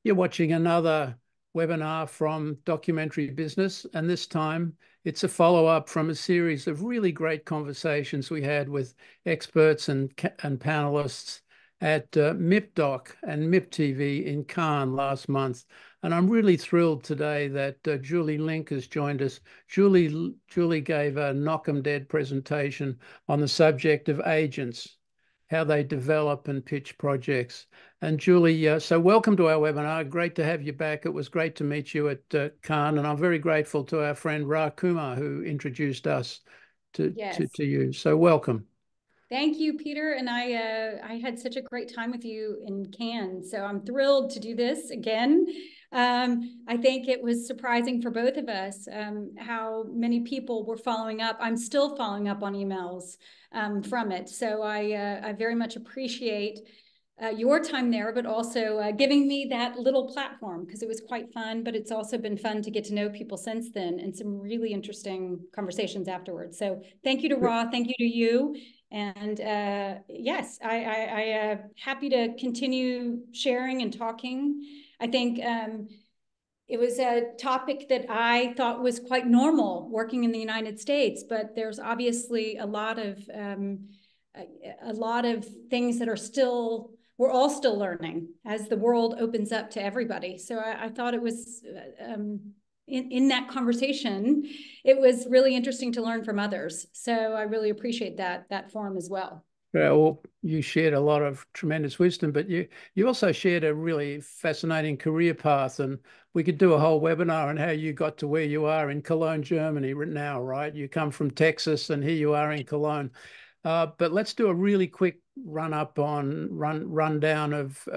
You're watching another webinar from Documentary Business, and this time it's a follow-up from a series of really great conversations we had with experts and panelists at MIPDoc and MIPTV in Cannes last month. And I'm really thrilled today that Julie Link has joined us. Julie gave a knock 'em dead presentation on the subject of agents, how they develop and pitch projects. And Julie, so welcome to our webinar. Great to have you back. It was great to meet you at Cannes, and I'm very grateful to our friend Ra Kumar who introduced us to Yes. you. So welcome. Thank you, Peter. And I had such a great time with you in Cannes. So I'm thrilled to do this again. I think it was surprising for both of us how many people were following up. I'm still following up on emails from it. So I very much appreciate your time there, but also giving me that little platform because it was quite fun, but it's also been fun to get to know people since then and some really interesting conversations afterwards. So thank you to Ra, thank you to you. And yes, I happy to continue sharing and talking. I think it was a topic that I thought was quite normal working in the United States, but there's obviously a lot of things that are still, we're all still learning as the world opens up to everybody. So I thought it was in that conversation, it was really interesting to learn from others. So I really appreciate that forum as well. Well, you shared a lot of tremendous wisdom, but you also shared a really fascinating career path, and we could do a whole webinar on how you got to where you are in Cologne, Germany now, right? You come from Texas, and here you are in Cologne. But let's do a really quick rundown of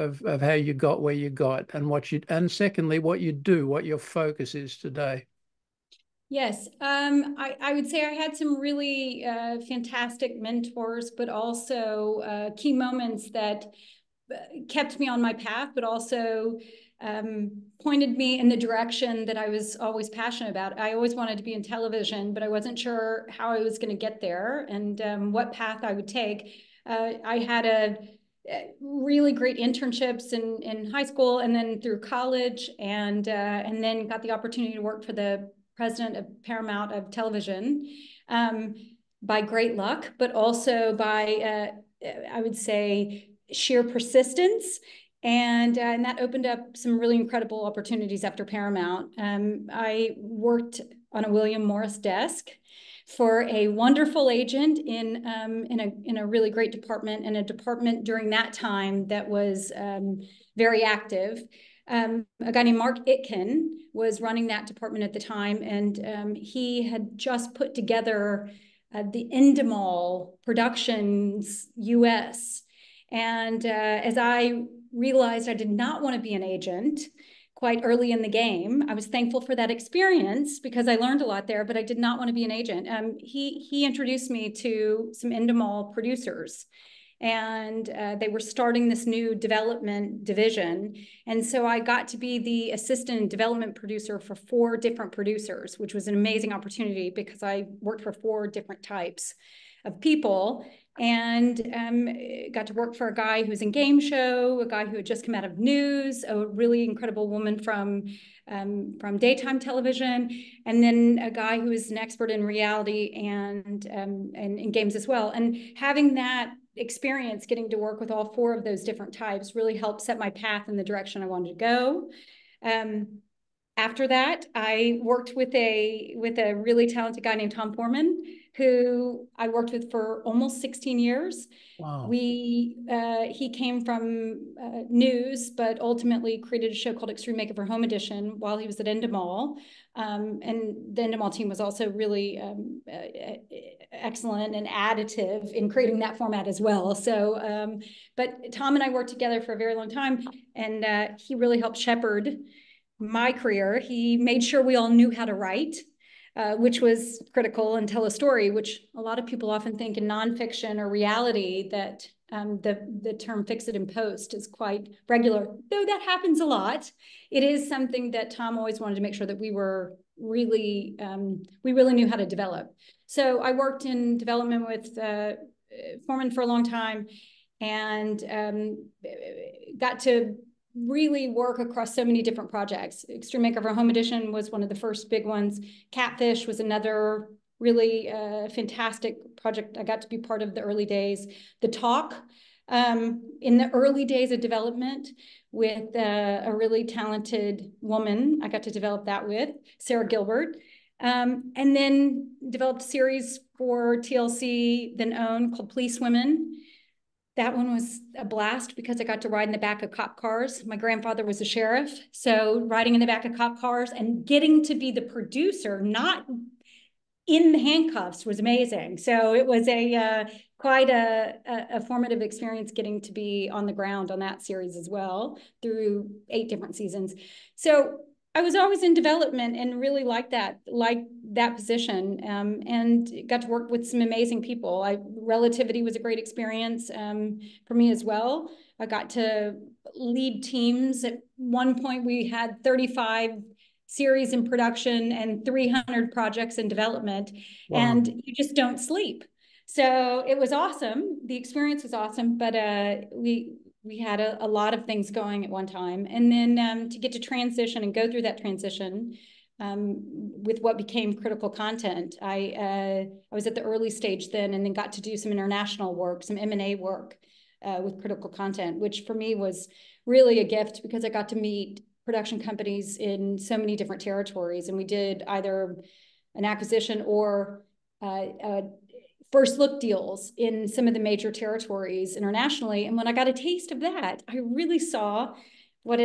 how you got where you got and and secondly, what you do, what your focus is today. Yes, I would say I had some really fantastic mentors, but also key moments that kept me on my path, but also pointed me in the direction that I was always passionate about. I always wanted to be in television, but I wasn't sure how I was going to get there and what path I would take. I had a really great internships in high school and then through college, and then got the opportunity to work for the president of Paramount of Television by great luck, but also by I would say sheer persistence. And that opened up some really incredible opportunities after Paramount. I worked on a William Morris desk for a wonderful agent in a really great department, and a department during that time that was very active. A guy named Mark Itkin was running that department at the time, and he had just put together the Endemol Productions US. And as I realized I did not want to be an agent quite early in the game, I was thankful for that experience because I learned a lot there, but I did not want to be an agent. He introduced me to some Endemol producers, and they were starting this new development division. And so I got to be the assistant development producer for 4 different producers, which was an amazing opportunity because I worked for 4 different types of people, and got to work for a guy who's in game show, a guy who had just come out of news, a really incredible woman from daytime television, and then a guy who is an expert in reality and in games as well. And having that experience, getting to work with all 4 of those different types, really helped set my path in the direction I wanted to go. After that, I worked with a really talented guy named Tom Foreman, who I worked with for almost 16 years. Wow. He came from news, but ultimately created a show called Extreme Makeover Home Edition while he was at Endemol. And the Endemol team was also really excellent and additive in creating that format as well. So, but Tom and I worked together for a very long time, and he really helped shepherd my career. He made sure we all knew how to write, which was critical, and tell a story, which a lot of people often think in nonfiction or reality that the term fix it in post is quite regular. Though that happens a lot, it is something that Tom always wanted to make sure that we really knew how to develop. So I worked in development with Foreman for a long time, and got to really work across so many different projects. Extreme Makeover Home Edition was one of the first big ones. Catfish was another really fantastic project I got to be part of the early days. The Talk, in the early days of development with a really talented woman I got to develop that with, Sarah Gilbert. And then developed a series for TLC, then OWN, called Police Women. That one was a blast because I got to ride in the back of cop cars. My grandfather was a sheriff, so riding in the back of cop cars and getting to be the producer, not in the handcuffs, was amazing. So it was quite a formative experience getting to be on the ground on that series as well through 8 different seasons. So I was always in development and really liked that position, and got to work with some amazing people. Relativity was a great experience for me as well. I got to lead teams. At one point, we had 35 series in production and 300 projects in development, wow. And you just don't sleep. So it was awesome. The experience was awesome, but we had a lot of things going at one time. And then to get to transition and go through that transition with what became Critical Content, I was at the early stage then, and then got to do some international work, some M&A work with Critical Content, which for me was really a gift because I got to meet production companies in so many different territories. And we did either an acquisition or first look deals in some of the major territories internationally. And when I got a taste of that, I really saw what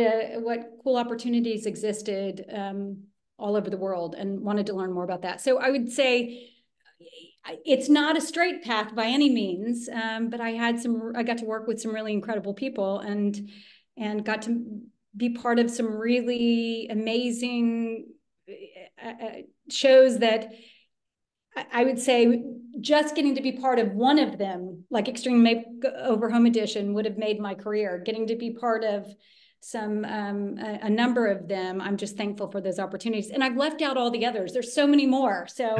cool opportunities existed all over the world, and wanted to learn more about that. So I would say it's not a straight path by any means, but I got to work with some really incredible people, and got to be part of some really amazing shows that I would say just getting to be part of one of them, like Extreme Makeover Home Edition, would have made my career. Getting to be part of a number of them, I'm just thankful for those opportunities. And I've left out all the others. There's so many more. So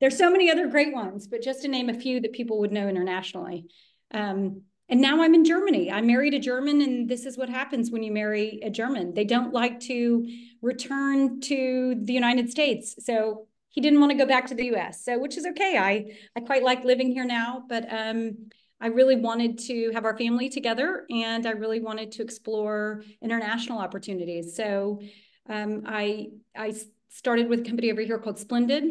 there's so many other great ones, but just to name a few that people would know internationally. And now I'm in Germany. I married a German, and this is what happens when you marry a German. They don't like to return to the United States. So he didn't want to go back to the US, so which is okay. I quite like living here now, but I really wanted to have our family together, and I really wanted to explore international opportunities. So I started with a company over here called Splendid,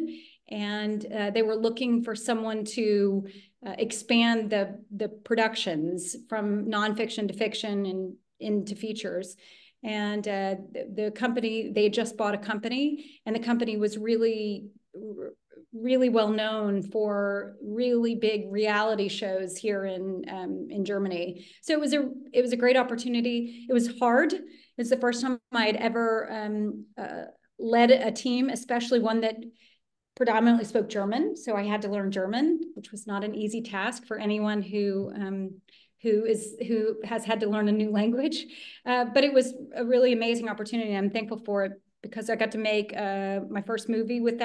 and they were looking for someone to expand the productions from nonfiction to fiction and into features. And the company, they had just bought a company, and the company was really well known for really big reality shows here in Germany. So it was a great opportunity. It was hard. It was the first time I had ever led a team, especially one that predominantly spoke German. So I had to learn German, which was not an easy task for anyone who has had to learn a new language. But it was a really amazing opportunity. I'm thankful for it because I got to make my first movie with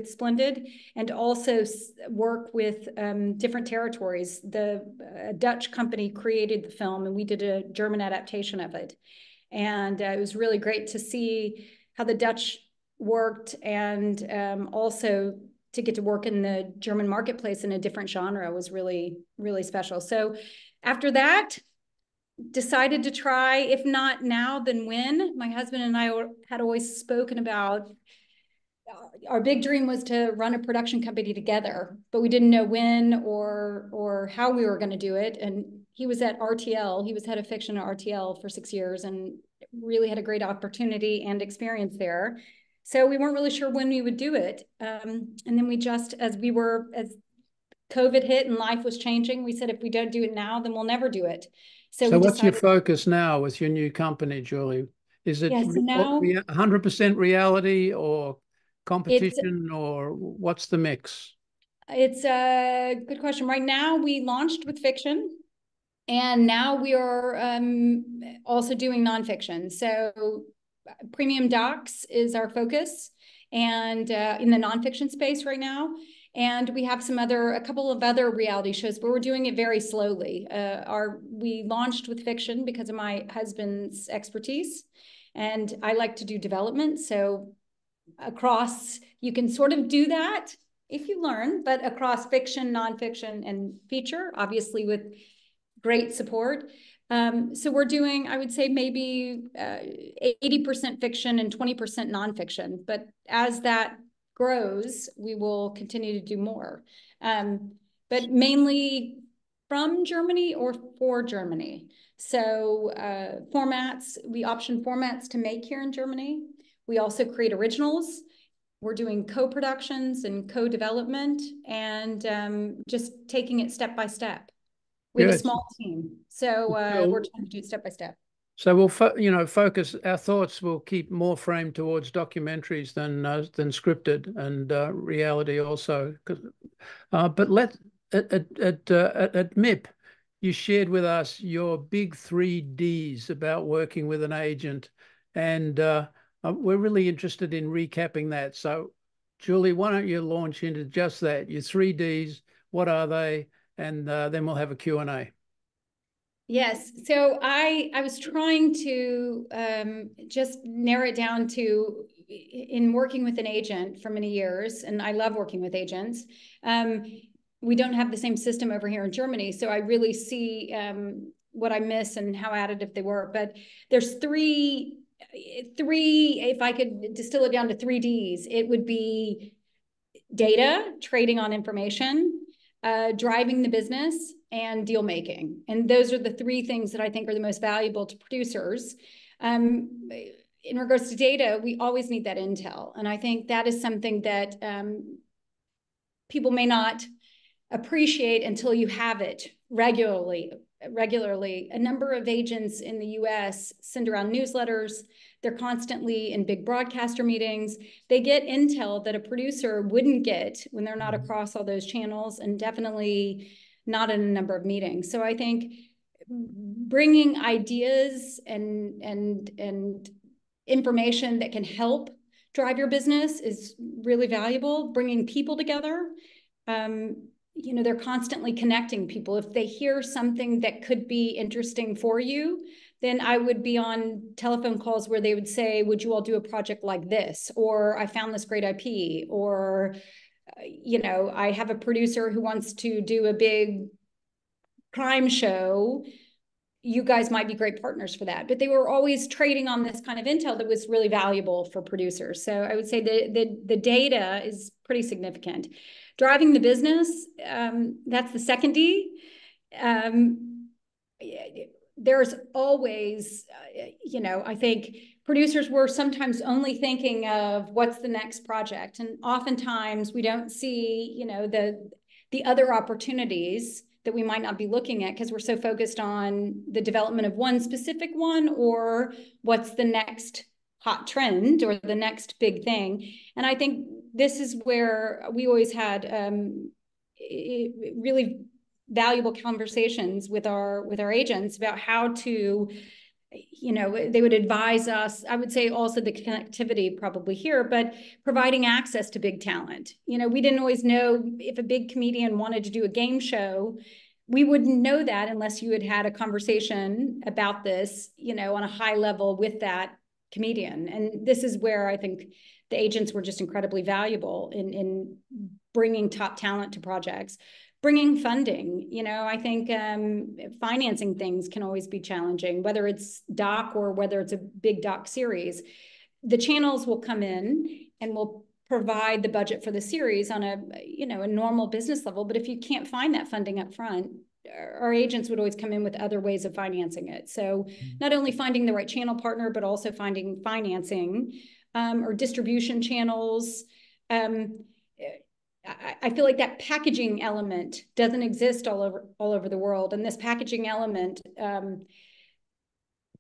Splendid, and also work with different territories. The Dutch company created the film, and we did a German adaptation of it. And it was really great to see how the Dutch worked, and also to get to work in the German marketplace in a different genre was really, really special. So after that, decided to try, if not now, then when. My husband and I had always spoken about, our big dream was to run a production company together, but we didn't know when or how we were going to do it. And he was at RTL. He was head of fiction at RTL for 6 years, and really had a great opportunity and experience there. So we weren't really sure when we would do it. And then we just, as COVID hit and life was changing, we said, if we don't do it now, then we'll never do it. So what's your focus now with your new company, Julie? Is it 100% reality or competition, or what's the mix? It's a good question. Right now, we launched with fiction, and now we are also doing nonfiction. So premium docs is our focus, and in the nonfiction space right now. And we have a couple of other reality shows, but we're doing it very slowly. We launched with fiction because of my husband's expertise, and I like to do development. So you can sort of do that if you learn, but across fiction, nonfiction, and feature, obviously with great support. So we're doing, I would say, maybe 80% fiction and 20% nonfiction. But as that grows, we will continue to do more. But mainly from Germany or for Germany. So we option formats to make here in Germany. We also create originals. We're doing co-productions and co-development, and just taking it step by step. We have a Good. small team, so we're trying to do it step by step. So we'll focus our thoughts will keep more framed towards documentaries than scripted and reality also. But at MIP, you shared with us your big 3 Ds about working with an agent, and we're really interested in recapping that. So, Julie, why don't you launch into just that? Your 3 Ds, what are they? And then we'll have a Q&A. Yes. So I was trying to just narrow it down to, in working with an agent for many years, and I love working with agents. We don't have the same system over here in Germany, so I really see what I miss and how additive they were. But there's three, if I could distill it down to 3 Ds, it would be data, trading on information, driving the business, and deal making. And those are the 3 things that I think are the most valuable to producers. In regards to data, we always need that intel. And I think that is something that people may not appreciate until you have it regularly. A number of agents in the US send around newsletters. They're constantly in big broadcaster meetings. They get intel that a producer wouldn't get when they're not across all those channels, and definitely not in a number of meetings. So I think bringing ideas and information that can help drive your business is really valuable. Bringing people together, they're constantly connecting people. If they hear something that could be interesting for you, then I would be on telephone calls where they would say, would you all do a project like this? Or I found this great IP, or, I have a producer who wants to do a big crime show. You guys might be great partners for that. But they were always trading on this kind of intel that was really valuable for producers. So I would say the data is pretty significant. Driving the business, that's the second D. There's always, I think producers were sometimes only thinking of what's the next project. And oftentimes we don't see, the other opportunities that we might not be looking at because we're so focused on the development of one specific one, or what's the next hot trend or the next big thing. And I think this is where we always had really valuable conversations with our agents about how to, they would advise us. I would say also the connectivity probably here, but providing access to big talent. We didn't always know if a big comedian wanted to do a game show. We wouldn't know that unless you had had a conversation about this, on a high level with that comedian. And this is where I think the agents were just incredibly valuable in bringing top talent to projects. Bringing funding, I think financing things can always be challenging, whether it's doc or whether it's a big doc series. The channels will come in and will provide the budget for the series on a normal business level. But if you can't find that funding up front, our agents would always come in with other ways of financing it. So not only finding the right channel partner, but also finding financing or distribution channels. I feel like that packaging element doesn't exist all over the world. And this packaging element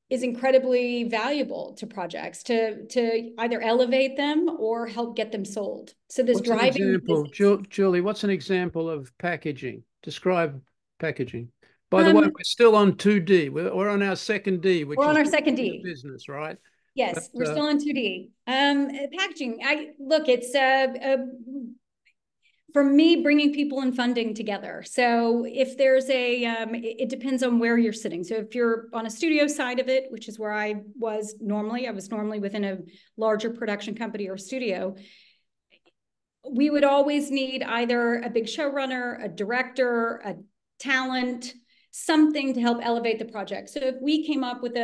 is incredibly valuable to projects to either elevate them or help get them sold. So this What's an driving example, Julie, what's an example of packaging? Describe packaging. By the way, we're still on 2D. We're on our second D, which we're is on our second D. business, right? Yes, we're still on 2D. Packaging. It's for me, bringing people and funding together. So if there's it depends on where you're sitting. So if you're on a studio side of it, which is where I was normally within a larger production company or studio, we would always need either a big showrunner, a director, a talent, something to help elevate the project. So if we came up with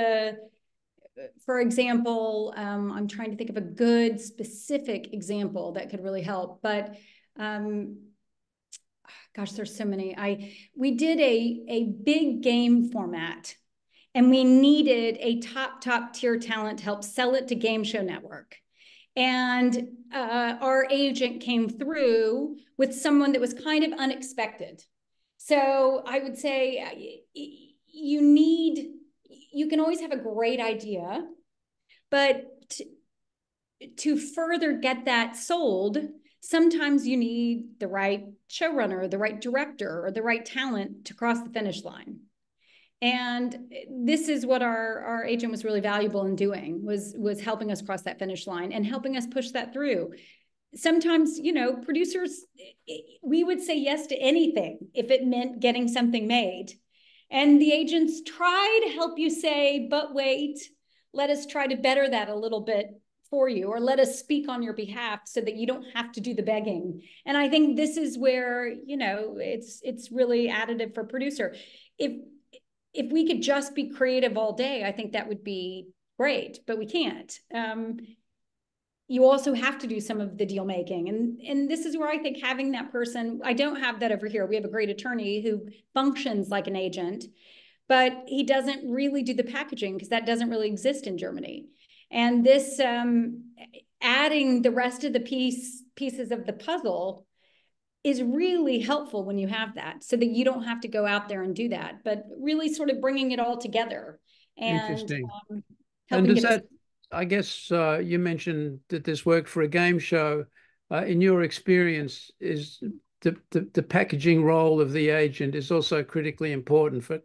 for example, I'm trying to think of a good specific example that could really help, but gosh, there's so many. We did a big game format, and we needed a top tier talent to help sell it to Game Show Network. And our agent came through with someone that was kind of unexpected. So I would say you can always have a great idea, but to further get that sold, sometimes you need the right showrunner, or the right director, or the right talent to cross the finish line. And this is what our agent was really valuable in doing, was helping us cross that finish line and helping us push that through. Sometimes, producers, we would say yes to anything if it meant getting something made. And the agents try to help you say, but wait, let us try to better that a little bit for you, or let us speak on your behalf so that you don't have to do the begging. And I think this is where, it's really additive for producer. If we could just be creative all day, I think that would be great, but we can't. You also have to do some of the deal making. And this is where I think having that person, I don't have that over here. We have a great attorney who functions like an agent, but he doesn't really do the packaging because that doesn't really exist in Germany. And this adding the rest of the pieces of the puzzle is really helpful when you have that, so that you don't have to go out there and do that, but really sort of bringing it all together and Interesting. And helping does get us. that, I guess you mentioned that this worked for a game show. In your experience, is the packaging role of the agent is also critically important for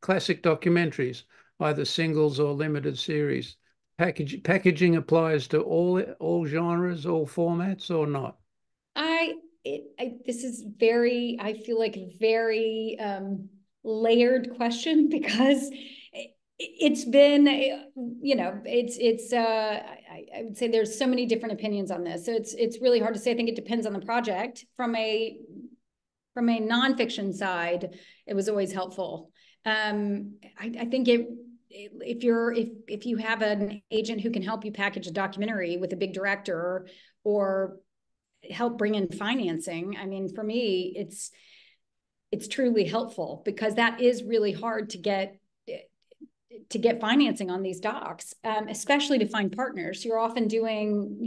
classic documentaries, either singles or limited series. Packaging applies to all genres, all formats, or not? This is very, I feel like a very layered question, because it's been, I would say there's so many different opinions on this. So it's really hard to say. I think it depends on the project. From a nonfiction side, it was always helpful. I think if you have an agent who can help you package a documentary with a big director, or help bring in financing, I mean, for me, it's truly helpful, because that is really hard to get financing on these docs, especially to find partners. You're often doing,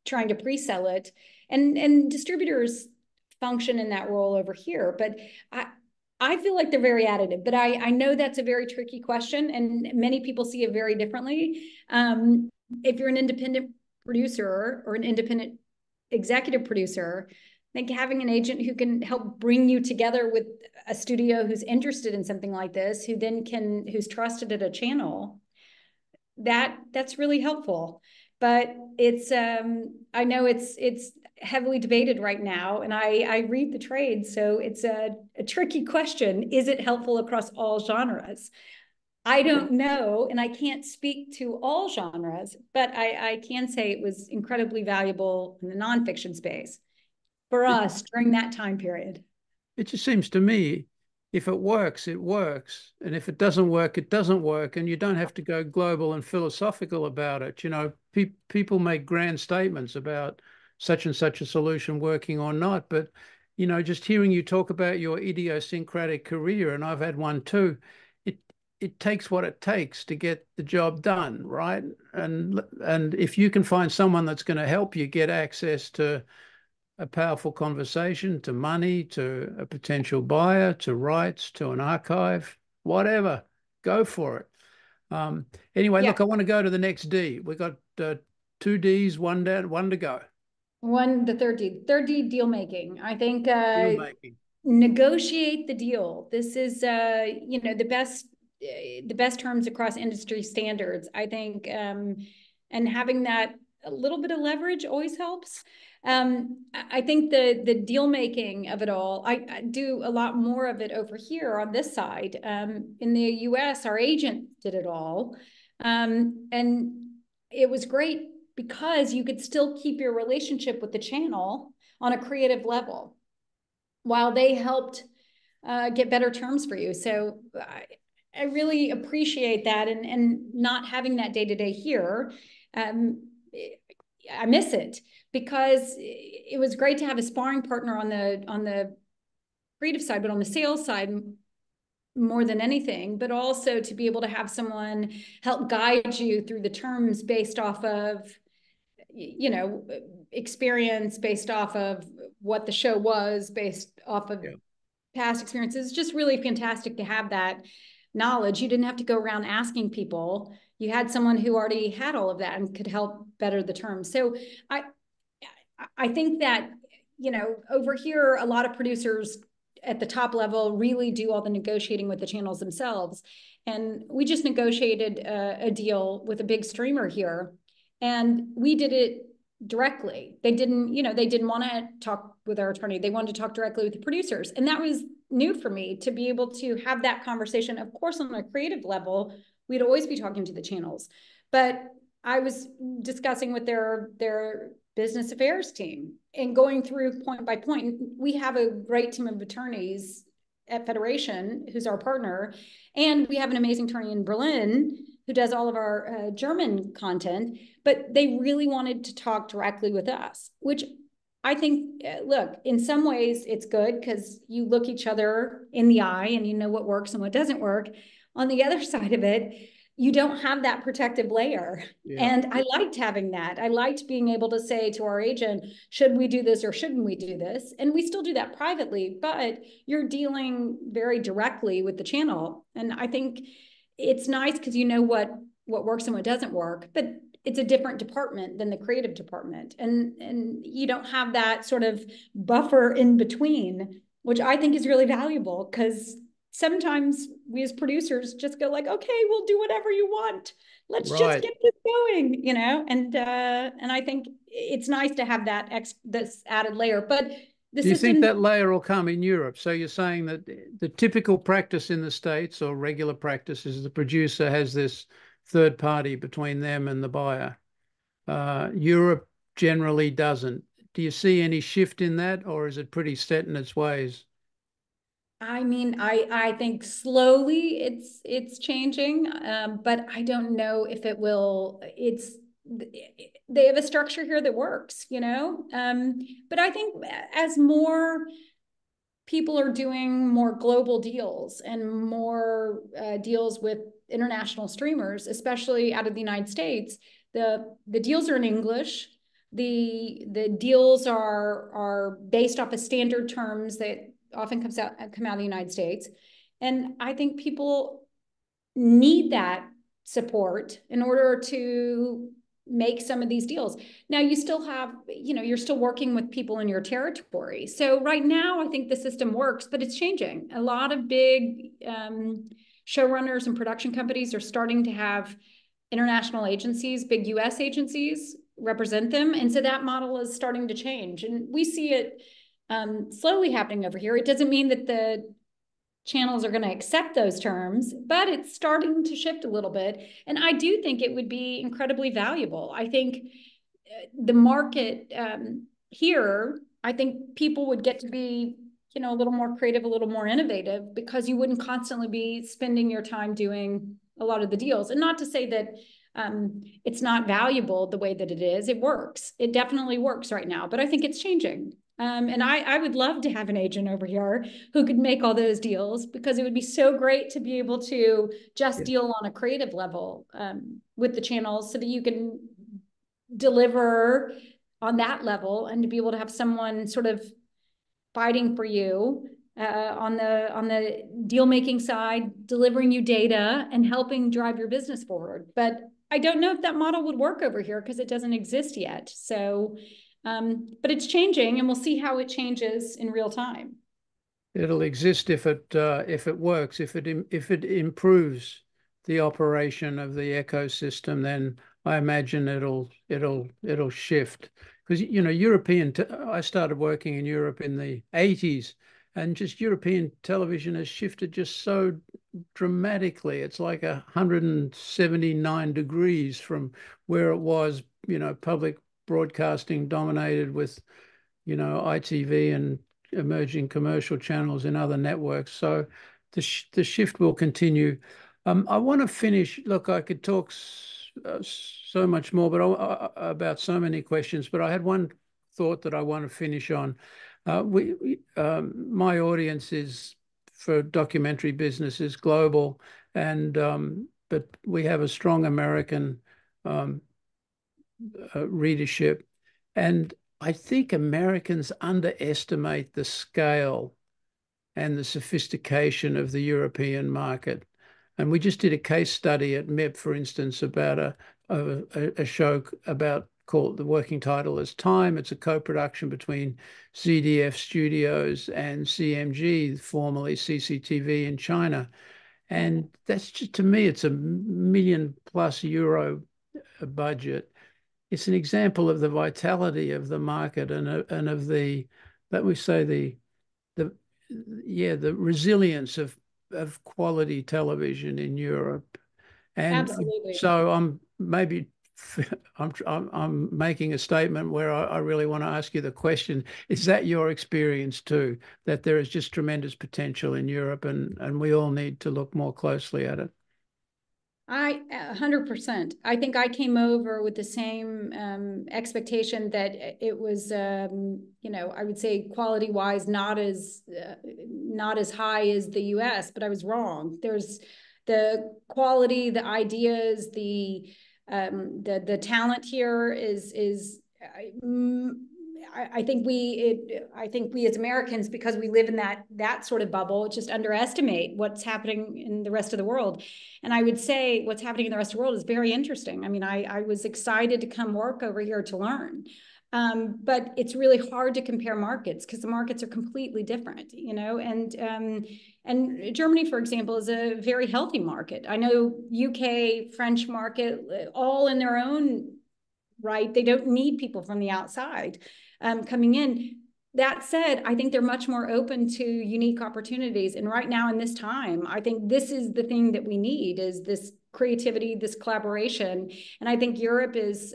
trying to pre-sell it, and distributors function in that role over here. But I feel like they're very additive, but I know that's a very tricky question, and many people see it very differently. If you're an independent producer or an independent executive producer, I think having an agent who can help bring you together with a studio who's interested in something like this, who's trusted at a channel, that's really helpful. But it's I know it's heavily debated right now, and I read the trade, so it's a tricky question. Is it helpful across all genres? I don't know, and I can't speak to all genres, but I can say it was incredibly valuable in the nonfiction space for It, us during that time period. it just seems to me, if it works, it works. And if it doesn't work, it doesn't work. And you don't have to go global and philosophical about it. People make grand statements about such and such a solution working or not. But, just hearing you talk about your idiosyncratic career, and I've had one too, it it takes what it takes to get the job done, right? And if you can find someone that's going to help you get access to a powerful conversation, to money, to a potential buyer, to rights, to an archive, whatever, go for it. Anyway, Yeah. look, I want to go to the next D. We got two Ds, one down, one to go. The third D, deal making. I think Deal making. negotiate the deal. This is the best terms across industry standards, I think, and having that a little bit of leverage always helps. I think the deal making of it all, I do a lot more of it over here on this side. In the US, our agent did it all. And it was great because you could still keep your relationship with the channel on a creative level while they helped get better terms for you. So I really appreciate that, and not having that day to day here. I miss it because it was great to have a sparring partner on the creative side, but on the sales side more than anything, but also to be able to have someone help guide you through the terms based off of, you know, experience, based off of what the show was, based off of past experiences. It's just really fantastic to have that knowledge. You didn't have to go around asking people. You had someone who already had all of that and could help better the terms. So I think that, you know, over here, a lot of producers at the top level really do all the negotiating with the channels themselves. And we just negotiated a deal with a big streamer here, and we did it directly. They didn't, you know, they didn't want to talk with our attorney. They wanted to talk directly with the producers. And that was new for me to be able to have that conversation. Of course, on a creative level, we'd always be talking to the channels, but I was discussing with their business affairs team and going through point by point. We have a great team of attorneys at Federation, who's our partner, and we have an amazing attorney in Berlin who does all of our German content, but they really wanted to talk directly with us, which I think, look, in some ways it's good because you look each other in the eye and you know what works and what doesn't work. On the other side of it, you don't have that protective layer. Yeah. And I liked having that. I liked being able to say to our agent, should we do this or shouldn't we do this? And we still do that privately, but you're dealing very directly with the channel. And I think it's nice because you know what works and what doesn't work, but it's a different department than the creative department. And you don't have that sort of buffer in between, which I think is really valuable, because sometimes we as producers just go like, okay, we'll do whatever you want. Let's just get this going, you know? And I think it's nice to have this added layer. But do you think that layer will come in Europe? So you're saying that the typical practice in the States, or regular practice, is the producer has this third party between them and the buyer. Europe generally doesn't. Do you see any shift in that, or is it pretty set in its ways? I mean, I think slowly it's changing, but I don't know if it will. They have a structure here that works, you know. But I think as more people are doing more global deals and more deals with international streamers, especially out of the United States, the deals are in English. The deals are based off of standard terms that often come out of the United States. And I think people need that support in order to make some of these deals. Now you still have, you know, you're still working with people in your territory. So right now I think the system works, but it's changing. A lot of big showrunners and production companies are starting to have international agencies, big US agencies represent them. And so that model is starting to change. And we see it slowly happening over here. It doesn't mean that the channels are going to accept those terms, but it's starting to shift a little bit. And I do think it would be incredibly valuable. I think the market here, I think people would get to be, you know, a little more creative, a little more innovative, because you wouldn't constantly be spending your time doing a lot of the deals. And not to say that it's not valuable the way that it is. It works. It definitely works right now, but I think it's changing. And I would love to have an agent over here who could make all those deals, because it would be so great to be able to just deal on a creative level with the channels, so that you can deliver on that level, and to be able to have someone sort of fighting for you on the deal making side, delivering you data and helping drive your business forward. But I don't know if that model would work over here because it doesn't exist yet. So, but it's changing, and we'll see how it changes in real time. It'll exist if it works, if it improves the operation of the ecosystem. Then I imagine it'll shift because European. I started working in Europe in the 80s, and just European television has shifted just so dramatically. It's like 179 degrees from where it was, public broadcasting dominated with, ITV and emerging commercial channels in other networks. So the shift will continue. I want to finish. Look, I could talk so much more, but about so many questions. But I had one thought that I want to finish on. My audience is for documentary business is global, and but we have a strong American um, readership, and I think Americans underestimate the scale and the sophistication of the European market. And we just did a case study at MEP, for instance, about a show about called the working title is Time. It's a co-production between ZDF Studios and CMG, formerly CCTV in China. And that's just, to me, it's a 1 million+ euro budget. It's an example of the vitality of the market and of the, let me say, the the resilience of quality television in Europe. And Absolutely. so I'm maybe I'm making a statement where I really want to ask you the question: is that your experience too? That there is just tremendous potential in Europe, and we all need to look more closely at it. 100%. I think I came over with the same expectation that it was, I would say quality wise, not as high as the U.S., but I was wrong. There's the quality, the ideas, the talent here is. I think we as Americans, because we live in that sort of bubble, just underestimate what's happening in the rest of the world. And I would say what's happening in the rest of the world is very interesting. I mean, I was excited to come work over here to learn. But it's really hard to compare markets because the markets are completely different, and Germany, for example, is a very healthy market. I know UK, French market, all in their own right. They don't need people from the outside coming in. That said, I think they're much more open to unique opportunities. And right now in this time, I think this is the thing that we need is this creativity, this collaboration. And I think Europe has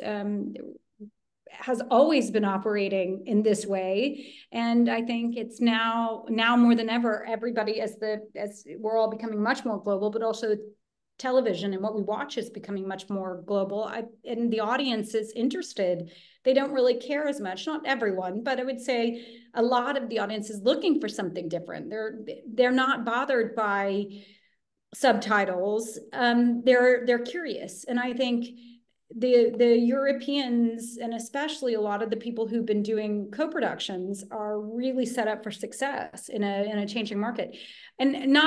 always been operating in this way. And I think it's now more than ever, everybody as we're all becoming much more global, but also television and what we watch is becoming much more global. And the audience is interested. They don't really care as much, not everyone, but I would say a lot of the audience is looking for something different. They're not bothered by subtitles. They're curious. And I think the Europeans, and especially a lot of the people who've been doing co-productions, are really set up for success in a changing market. And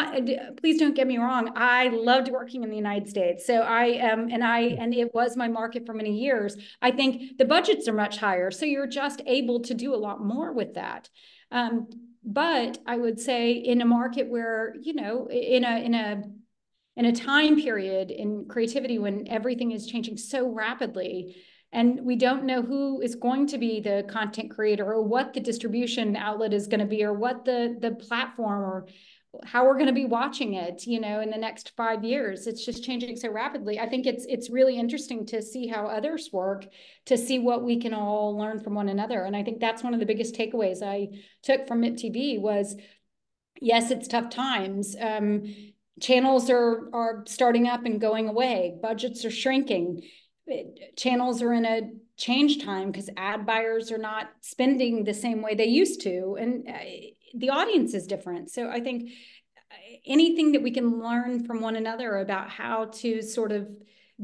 please don't get me wrong, I loved working in the United States. So and it was my market for many years. I think the budgets are much higher, so you're just able to do a lot more with that. But I would say in a market where, in a time period in creativity when everything is changing so rapidly and we don't know who is going to be the content creator or what the distribution outlet is going to be or what the platform or how we're going to be watching it, in the next 5 years. It's just changing so rapidly. I think it's really interesting to see how others work, to see what we can all learn from one another. And I think that's one of the biggest takeaways I took from MIP TV was, yes, it's tough times. Channels are starting up and going away. Budgets are shrinking. Channels are in a change time because ad buyers are not spending the same way they used to. And the audience is different. So I think anything that we can learn from one another about how to sort of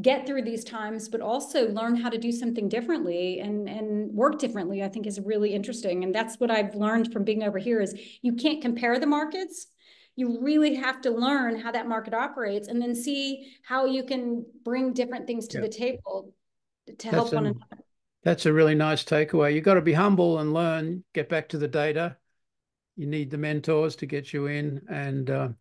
get through these times, but also learn how to do something differently and work differently, I think is really interesting. And that's what I've learned from being over here is you can't compare the markets. You really have to learn how that market operates and then see how you can bring different things to the table to That's help one a another. that's a really nice takeaway. You've got to be humble and learn, get back to the data. You need the mentors to get you in. And And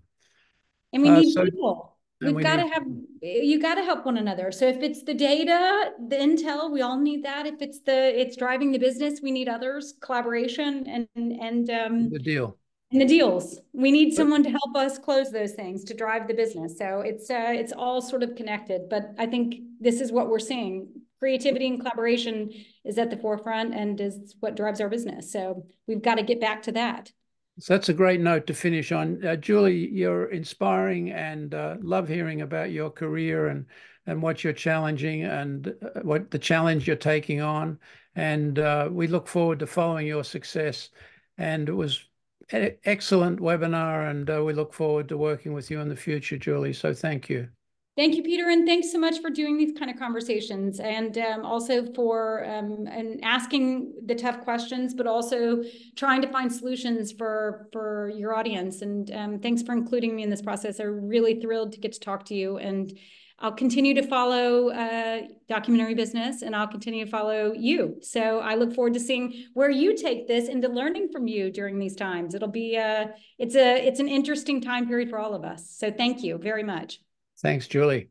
we need so people. And We've we got need to have, you got to help one another. So if it's the data, the intel, we all need that. If it's driving the business, we need others, collaboration the deal. and the deals. We need But someone to help us close those things to drive the business. So it's all sort of connected. But I think this is what we're seeing. Creativity and collaboration is at the forefront and is what drives our business. So we've got to get back to that. So that's a great note to finish on. Julie, you're inspiring and love hearing about your career and what you're challenging and what the challenge you're taking on. And we look forward to following your success. And it was an excellent webinar, and we look forward to working with you in the future, Julie. So thank you. Thank you, Peter, and thanks so much for doing these kind of conversations, and also for and asking the tough questions, but also trying to find solutions for your audience. And thanks for including me in this process. I'm really thrilled to get to talk to you, and I'll continue to follow documentary business, and I'll continue to follow you. So I look forward to seeing where you take this and to learning from you during these times. It'll be it's an interesting time period for all of us. So thank you very much. Thanks, Julie.